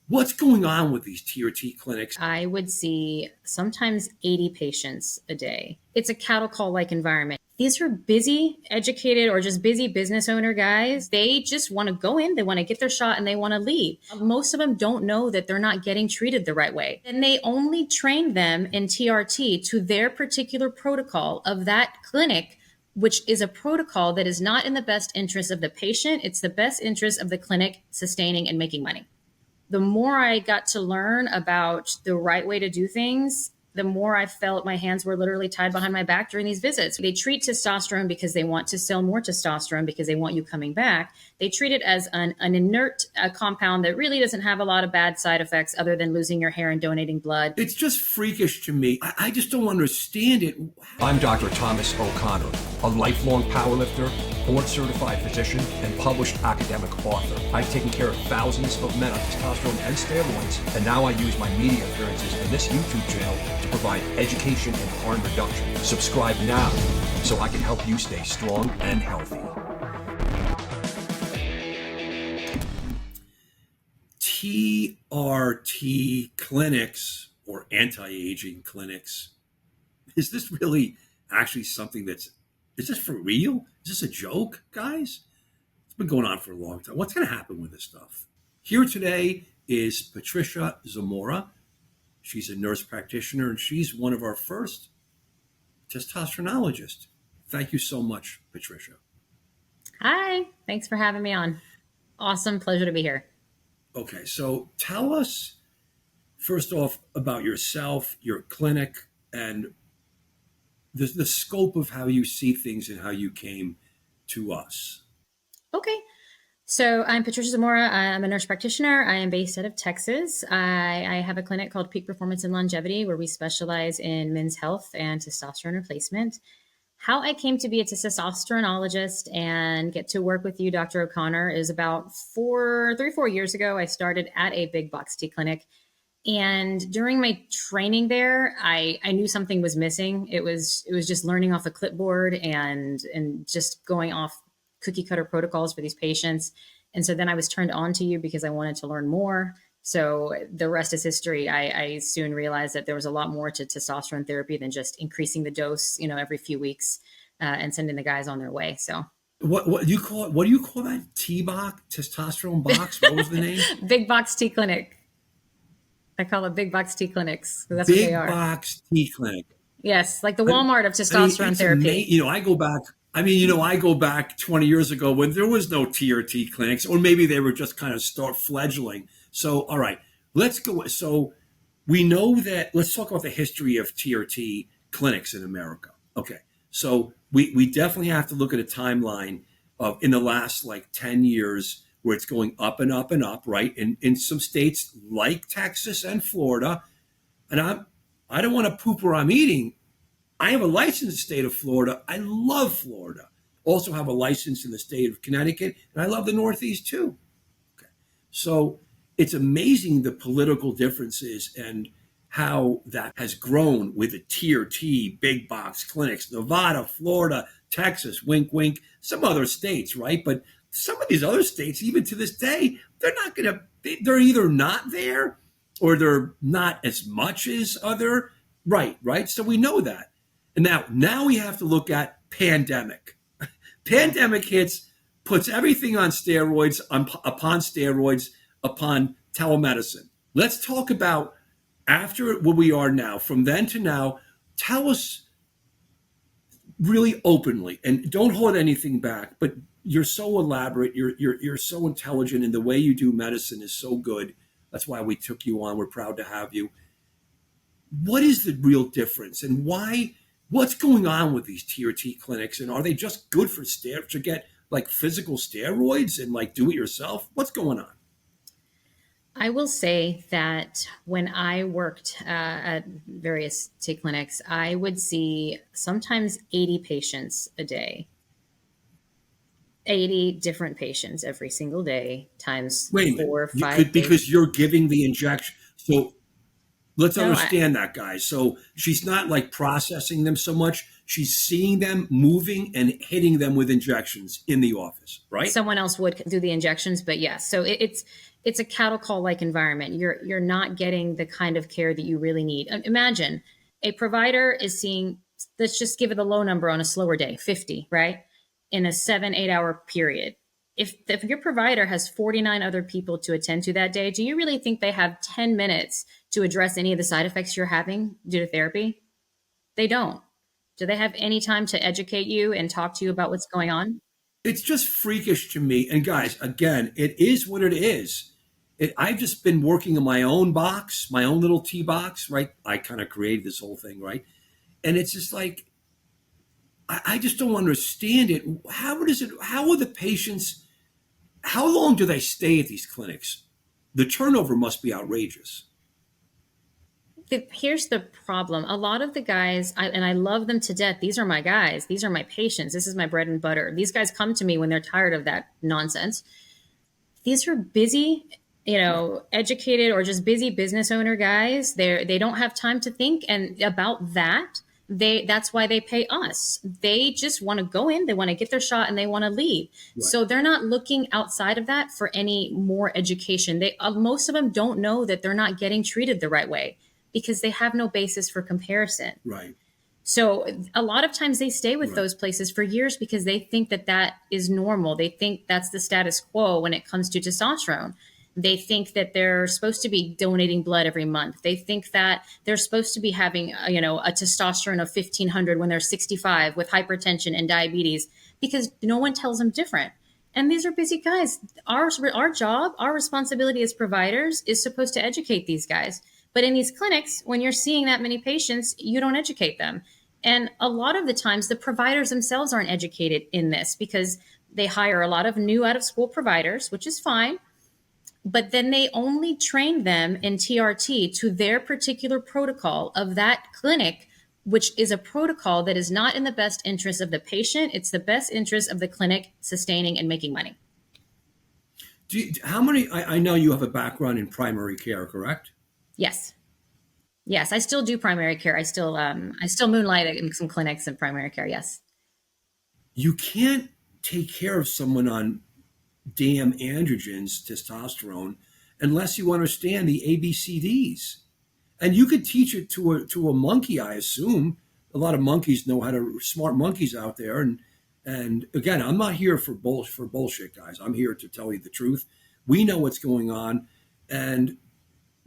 What's going on with these TRT clinics? I would see sometimes 80 patients a day. It's a cattle call-like environment. These are busy, educated, or just busy business owner guys. They just want to go in, they want to get their shot, and they want to leave. Most of them don't know that they're not getting treated the right way. And they only train them in TRT to their particular protocol of that clinic, which is a protocol that is not in the best interest of the patient. It's the best interest of the clinic sustaining and making money. The more I got to learn about the right way to do things, the more I felt my hands were literally tied behind my back during these visits. They treat testosterone because they want to sell more testosterone because they want you coming back. They treat it as an inert compound that really doesn't have a lot of bad side effects other than losing your hair and donating blood. It's just freakish to me. I just don't understand it. I'm Dr. Thomas O'Connor, a lifelong powerlifter, board-certified physician, and published academic author. I've taken care of thousands of men on testosterone and steroids, and now I use my media appearances in this YouTube channel to provide education and harm reduction. Subscribe now so I can help you stay strong and healthy. TRT clinics or anti-aging clinics. Is this really actually something is this for real? Is this a joke, guys? It's been going on for a long time. What's going to happen with this stuff? Here today is Patricia Zamora. She's a nurse practitioner, and she's one of our first testosteronologists. Thank you so much, Patricia. Hi, thanks for having me on. Awesome, pleasure to be here. Okay, so tell us first off about yourself, your clinic, and the scope of how you see things and how you came to us. Okay. So I'm Patricia Zamora. I'm a nurse practitioner. I am based out of Texas. I have a clinic called Peak Performance and Longevity where we specialize in men's health and testosterone replacement. How I came to be a testosteronologist and get to work with you, Dr. O'Connor, is about 3 or 4 years ago. I started at a big box T clinic. And during my training there, I knew something was missing. It was just learning off a clipboard and just going off cookie cutter protocols for these patients. And so then I was turned on to you because I wanted to learn more. So the rest is history. I soon realized that there was a lot more to testosterone therapy than just increasing the dose, every few weeks and sending the guys on their way. So what do you call it? What do you call that? T-box? Testosterone box? What was the name? Big box T clinic. I call it big box T clinics. That's what they are. Big box T clinic. Yes, like the Walmart of testosterone therapy. I go back 20 years ago when there was no TRT clinics, or maybe they were just kind of start fledgling. So, all right, let's go. So we know that, let's talk about the history of TRT clinics in America. Okay. So we definitely have to look at a timeline of in the last 10 years where it's going up and up and up, right? In some states like Texas and Florida, and I don't want to poop where I'm eating. I have a license in the state of Florida. I love Florida. Also have a license in the state of Connecticut, and I love the Northeast too. Okay. So it's amazing the political differences and how that has grown with the tier T big box clinics, Nevada, Florida, Texas, wink, wink, some other states, right? But some of these other states, even to this day, they're either not there or they're not as much as other, right? So we know that. And now we have to look at pandemic. Pandemic hits, puts everything on steroids, upon steroids, upon telemedicine. Let's talk about after where we are now, from then to now. Tell us really openly, and don't hold anything back, but you're so elaborate, you're so intelligent, and the way you do medicine is so good. That's why we took you on. We're proud to have you. What is the real difference, and what's going on with these TRT clinics, and are they just good for to get physical steroids and do it yourself? What's going on? I will say that when I worked at various T clinics, I would see sometimes 80 patients a day. 80 different patients every single day times 4 or 5 days. Because you're giving the injection. So let's understand that, guys. So she's not processing them so much. She's seeing them moving and hitting them with injections in the office, right? Someone else would do the injections, but yes. So it's a cattle call like environment. You're not getting the kind of care that you really need. Imagine a provider is seeing, let's just give it a low number on a slower day, 50, right? In a 7-8 hour period. If your provider has 49 other people to attend to that day, do you really think they have 10 minutes to address any of the side effects you're having due to therapy? They don't. Do they have any time to educate you and talk to you about what's going on? It's just freakish to me. And guys, again, it is what it is. I've just been working in my own box, my own little tea box, right? I kind of created this whole thing, right? And it's just like, I just don't understand it. How are the patients, how long do they stay at these clinics? The turnover must be outrageous. Here's the problem. A lot of the guys, and I love them to death. These are my guys. These are my patients. This is my bread and butter. These guys come to me when they're tired of that nonsense. These are busy, educated or just busy business owner guys. They don't have time to think and about that. That's why they pay us. They just want to go in, they want to get their shot, and they want to leave. Right. So they're not looking outside of that for any more education. Most of them don't know that they're not getting treated the right way, because they have no basis for comparison. Right. So a lot of times they stay with those places for years because they think that is normal. They think that's the status quo when it comes to testosterone. They think that they're supposed to be donating blood every month. They think that they're supposed to be having, a testosterone of 1,500 when they're 65 with hypertension and diabetes, because no one tells them different. And these are busy guys. Our job, our responsibility as providers is supposed to educate these guys. But in these clinics, when you're seeing that many patients, you don't educate them. And a lot of the times, the providers themselves aren't educated in this because they hire a lot of new out-of-school providers, which is fine. But then they only train them in TRT to their particular protocol of that clinic, which is a protocol that is not in the best interest of the patient. It's the best interest of the clinic sustaining and making money. I know you have a background in primary care, correct? Yes. Yes, I still do primary care. I still moonlight in some clinics in primary care. Yes. You can't take care of someone on damn androgens, testosterone, unless you understand the ABCDs. And you could teach it to a monkey, I assume. A lot of monkeys know how to, smart monkeys out there. And again, I'm not here for bullshit, guys. I'm here to tell you the truth. We know what's going on, and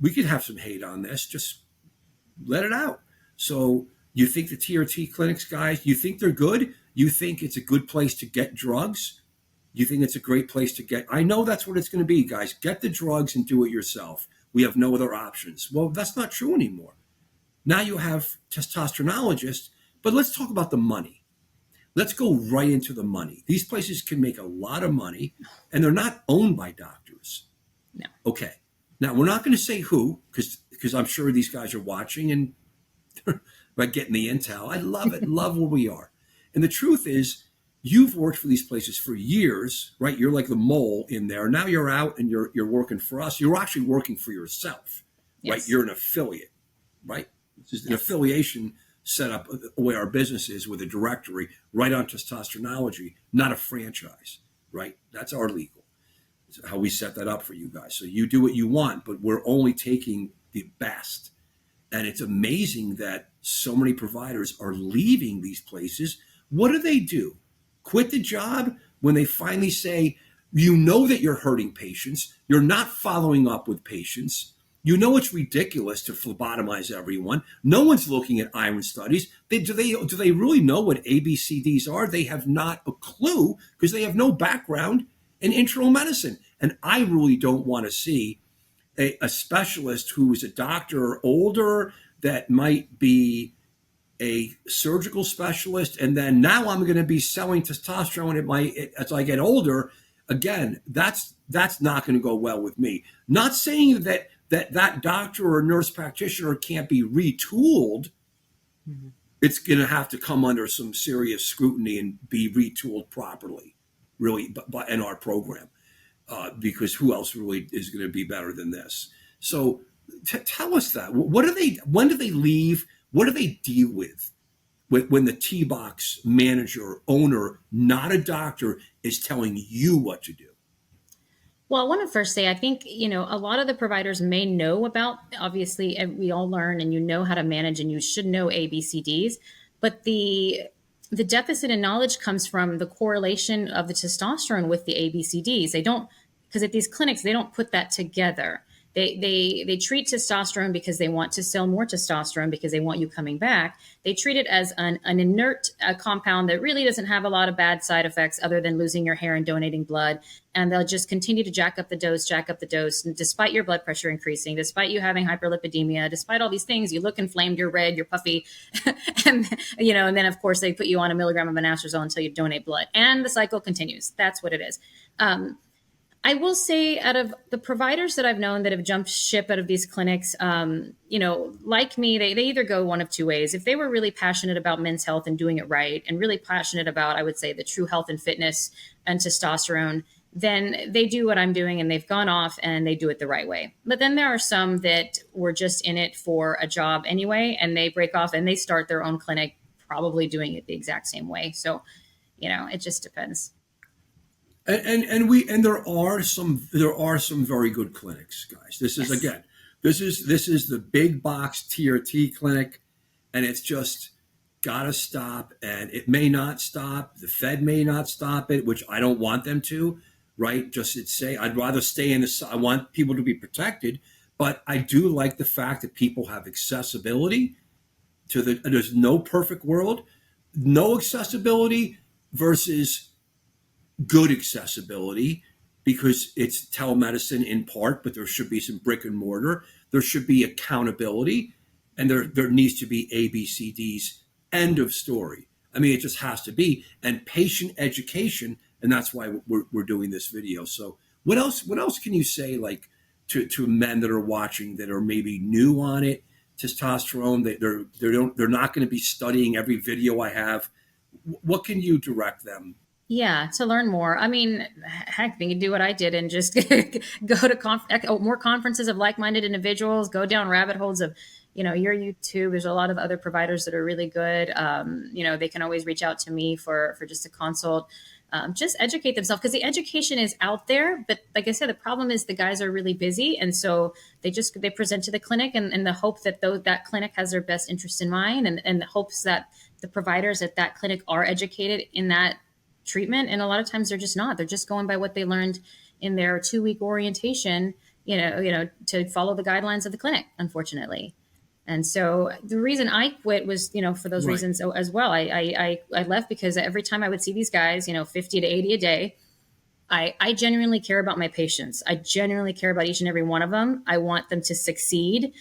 we could have some hate on this. Just let it out. So you think the TRT clinics, guys, you think they're good? You think it's a good place to get drugs? You think it's a great place to get? I know that's what it's going to be, guys. Get the drugs and do it yourself. We have no other options. Well, that's not true anymore. Now you have testosteronologists, but let's talk about the money. Let's go right into the money. These places can make a lot of money, and they're not owned by doctors. No. Okay. Now, we're not going to say who, because I'm sure these guys are watching and they're getting the intel. I love it. Love where we are. And the truth is, you've worked for these places for years, right? You're like the mole in there. Now you're out and you're working for us. You're actually working for yourself, yes. Right? You're an affiliate, right? It's just an affiliation set up the way our business is, with a directory right on Testosteronology, not a franchise, right? That's our legal. It's how we set that up for you guys. So you do what you want, but we're only taking the best. And it's amazing that so many providers are leaving these places. What do? Quit the job when they finally say, you know that you're hurting patients. You're not following up with patients. You know it's ridiculous to phlebotomize everyone. No one's looking at iron studies. Do they really know what ABCDs are? They have not a clue because they have no background in internal medicine. And I really don't want to see a specialist who is a doctor older that might be a surgical specialist, and then now I'm going to be selling testosterone as I get older. Again, that's not going to go well with me. Not saying that doctor or nurse practitioner can't be retooled. Mm-hmm. It's going to have to come under some serious scrutiny and be retooled properly, really, but in our program, because who else really is going to be better than this? So tell us that. When do they leave? What do they deal with? when the T-box manager, owner, not a doctor, is telling you what to do? Well, I want to first say, I think, a lot of the providers may know about, obviously, we all learn and you know how to manage and you should know ABCDs, but the deficit in knowledge comes from the correlation of the testosterone with the ABCDs. They don't, because at these clinics, they don't put that together. They treat testosterone because they want to sell more testosterone because they want you coming back. They treat it as an inert compound that really doesn't have a lot of bad side effects other than losing your hair and donating blood. And they'll just continue to jack up the dose. And despite your blood pressure increasing, despite you having hyperlipidemia, despite all these things, you look inflamed, you're red, you're puffy. and then of course they put you on a milligram of anastrozole until you donate blood. And the cycle continues. That's what it is. I will say, out of the providers that I've known that have jumped ship out of these clinics, like me, they either go one of two ways. If they were really passionate about men's health and doing it right, and really passionate about, I would say, the true health and fitness and testosterone, then they do what I'm doing and they've gone off and they do it the right way. But then there are some that were just in it for a job anyway, and they break off and they start their own clinic, probably doing it the exact same way. So, it just depends. And there are some very good clinics, guys. This is, again, this is the big box TRT clinic, and it's just gotta stop. And it may not stop. The Fed may not stop it, which I don't want them to, right? I'd rather stay in I want people to be protected, but I do like the fact that people have accessibility to there's no perfect world, no accessibility versus good accessibility, because it's telemedicine in part, but there should be some brick and mortar. There should be accountability, and there needs to be ABCDs. End of story. I mean, it just has to be, and patient education, and that's why we're doing this video. So, what else can you say, like, to men that are watching that are maybe new on it, testosterone? They're not going to be studying every video I have. What can you direct them? Yeah, to learn more. I mean, heck, they can do what I did and just go to more conferences of like-minded individuals, go down rabbit holes of, your YouTube. There's a lot of other providers that are really good. They can always reach out to me for just a consult. Just educate themselves, because the education is out there. But like I said, the problem is the guys are really busy. And so they present to the clinic in the hope that that clinic has their best interest in mind, and the hopes that the providers at that clinic are educated in that treatment. And a lot of times they're just not. They're just going by what they learned in their 2-week orientation, to follow the guidelines of the clinic, unfortunately. And so the reason I quit was, for those reasons as well. I left because every time I would see these guys, 50 to 80 a day, I genuinely care about my patients. I genuinely care about each and every one of them. I want them to succeed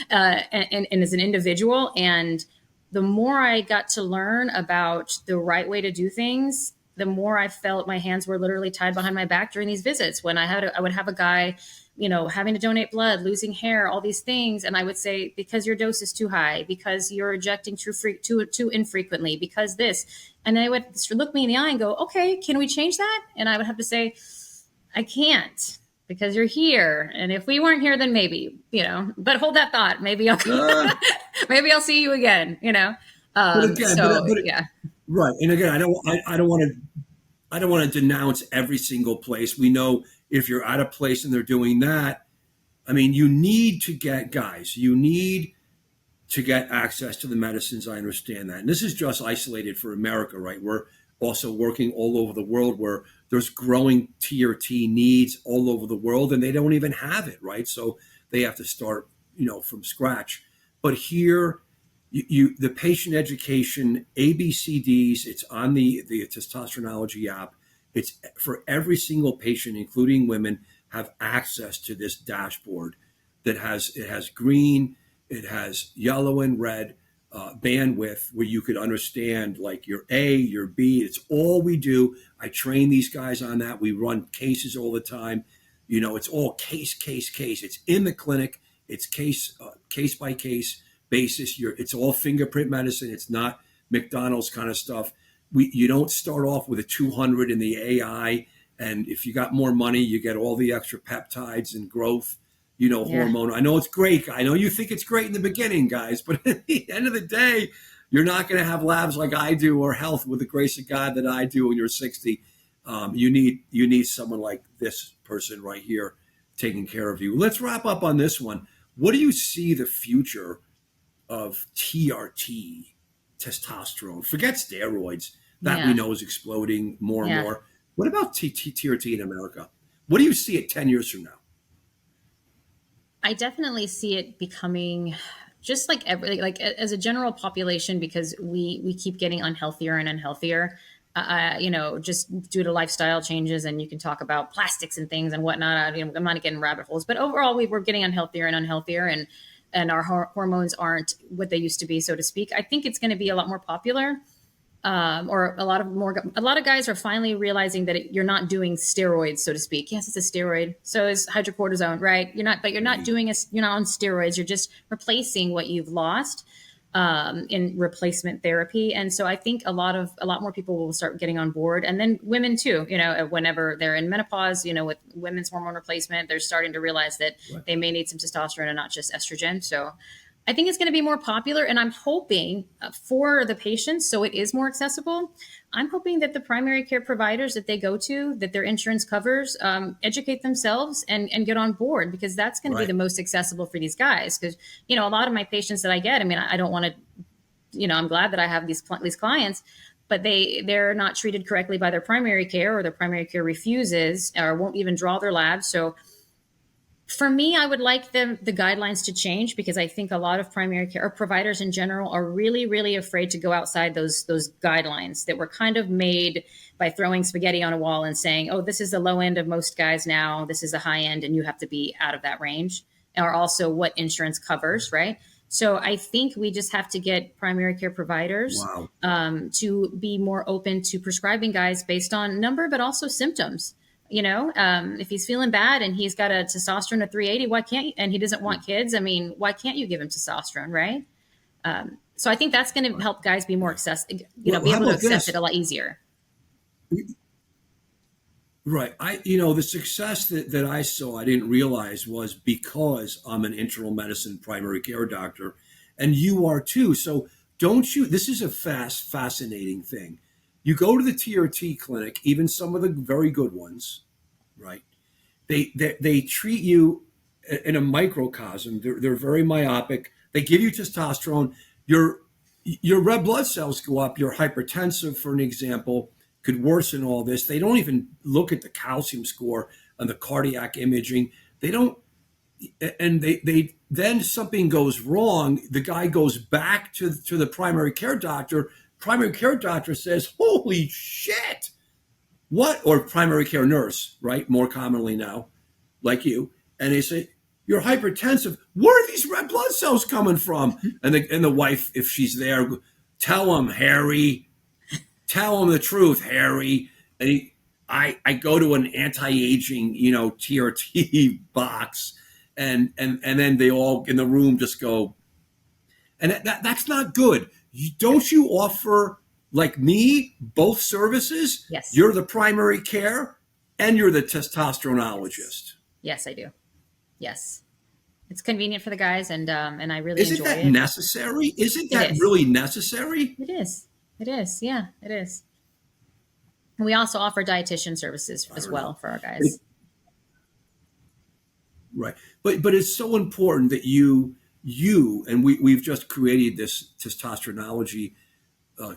and as an individual. And the more I got to learn about the right way to do things, the more I felt my hands were literally tied behind my back during these visits. When I would have a guy, having to donate blood, losing hair, all these things. And I would say, because your dose is too high, because you're ejecting too infrequently, because this. And they would look me in the eye and go, okay, can we change that? And I would have to say, I can't, because you're here. And if we weren't here, then maybe, but hold that thought. Maybe I'll see you again, But again, yeah. Right. And again, I don't want to denounce every single place. We know if you're at a place and they're doing that, I mean, you need to get access to the medicines. I understand that. And this is just isolated for America, right? We're also working all over the world where there's growing TRT needs all over the world, and they don't even have it, right? So they have to start, from scratch. But here, the patient education, ABCDs, it's on the Testosteronology app. It's for every single patient, including women, have access to this dashboard that has green, it has yellow and red bandwidth, where you could understand like your A, your B. It's all we do. I train these guys on that. We run cases all the time. It's all case. It's in the clinic. It's case by case basis. It's all fingerprint medicine. It's not McDonald's kind of stuff. You don't start off with a 200 in the AI, and if you got more money, you get all the extra peptides and growth, hormone. I know it's great. I know you think it's great in the beginning, guys, but at the end of the day, You're not going to have labs like I do or health with the grace of God that I do when you're 60. You need someone like this person right here taking care of you. Let's wrap up on this one. What do you see the future of TRT, testosterone? Forget steroids. That we know is exploding more and more. What about TRT in America? What do you see it 10 years from now? I definitely see it becoming just like as a general population, because we keep getting unhealthier and unhealthier. Just due to lifestyle changes, and you can talk about plastics and things and whatnot. I'm not getting rabbit holes, but overall, we're getting unhealthier and unhealthier, and our hormones aren't what they used to be, so to speak. I think it's going to be a lot more popular. Or a lot of guys are finally realizing that you're not doing steroids, so to speak. Yes, it's a steroid. So is hydrocortisone, right? You're not on steroids. You're just replacing what you've lost in replacement therapy. And so I think a lot more people will start getting on board, and then women too. Whenever they're in menopause, with women's hormone replacement, they're starting to realize that they may need some testosterone and not just estrogen. So I think it's going to be more popular, and I'm hoping for the patients, so it is more accessible. I'm hoping that the primary care providers that they go to, that their insurance covers, educate themselves and get on board, because that's going to be the most accessible for these guys. Because, a lot of my patients that I get, I don't want to, I'm glad that I have these clients, but they're not treated correctly by their primary care, or their primary care refuses or won't even draw their labs. So for me, I would like the guidelines to change, because I think a lot of primary care or providers in general are really, really afraid to go outside those guidelines that were kind of made by throwing spaghetti on a wall and saying, oh, this is the low end of most guys now, this is the high end, and you have to be out of that range, or also what insurance covers, right? So I think we just have to get primary care providers to be more open to prescribing guys based on number, but also symptoms. If he's feeling bad and he's got a testosterone of 380, why can't you? And he doesn't want kids. Why can't you give him testosterone, right? So I think that's going to help guys be more accessible, be able to accept it a lot easier. Right. The success that I saw, I didn't realize, was because I'm an internal medicine primary care doctor, and you are too. So this is a fascinating thing. You go to the TRT clinic, even some of the very good ones, right? They treat you in a microcosm. They're very myopic. They give you testosterone. Your red blood cells go up. You're hypertensive, for an example, could worsen all this. They don't even look at the calcium score and the cardiac imaging. They don't, and they then something goes wrong. The guy goes back to the primary care doctor. Primary care doctor says, holy shit, what? Or primary care nurse, right? More commonly now, like you. And they say, you're hypertensive. Where are these red blood cells coming from? And the wife, if she's there, tell him, Harry, tell him the truth, Harry. And I go to an anti-aging, TRT box, and then they all in the room just go, and that's not good. Don't you offer, like me, both services? Yes. You're the primary care and you're the testosteronologist. Yes, I do. Yes. It's convenient for the guys, and I really enjoy it. Isn't that necessary? Isn't that really necessary? It is. It is. Yeah, it is. We also offer dietitian services as well for our guys. Right. But it's so important that you and we've just created this testosteronology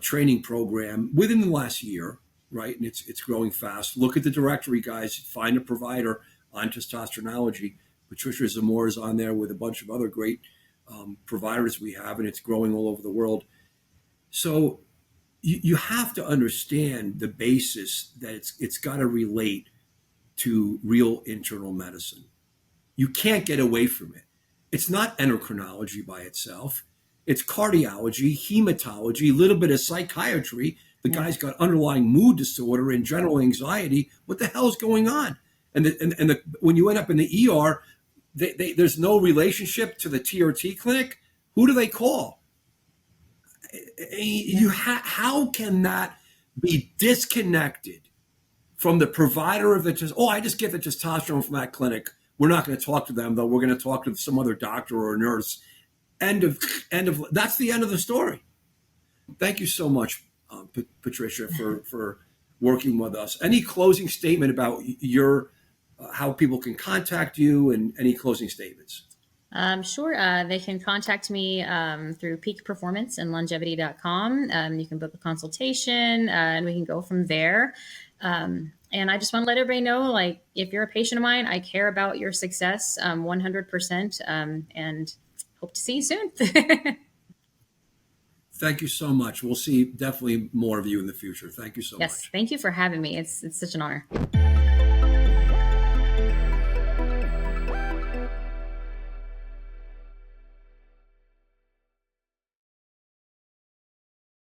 training program within the last year, right? And it's growing fast. Look at the directory, guys. Find a provider on testosteronology. Patricia Zamora is on there with a bunch of other great providers we have, and it's growing all over the world. So you have to understand the basis that it's got to relate to real internal medicine. You can't get away from it. It's not endocrinology by itself. It's cardiology, hematology, a little bit of psychiatry. The guy's got underlying mood disorder and general anxiety. What the hell is going on? And when you end up in the ER, there's no relationship to the TRT clinic. Who do they call? How can that be disconnected from the provider of the I just get the testosterone from that clinic. We're not going to talk to them, though. We're going to talk to some other doctor or nurse. End of. That's the end of the story. Thank you so much, Patricia, for working with us. Any closing statement about your how people can contact you, and any closing statements? Sure. They can contact me through peakperformanceandlongevity.com. You can book a consultation and we can go from there. And I just want to let everybody know, like, if you're a patient of mine, I care about your success 100%, and hope to see you soon. Thank you so much. We'll see definitely more of you in the future. Thank you so Yes. much. Thank you for having me. It's such an honor.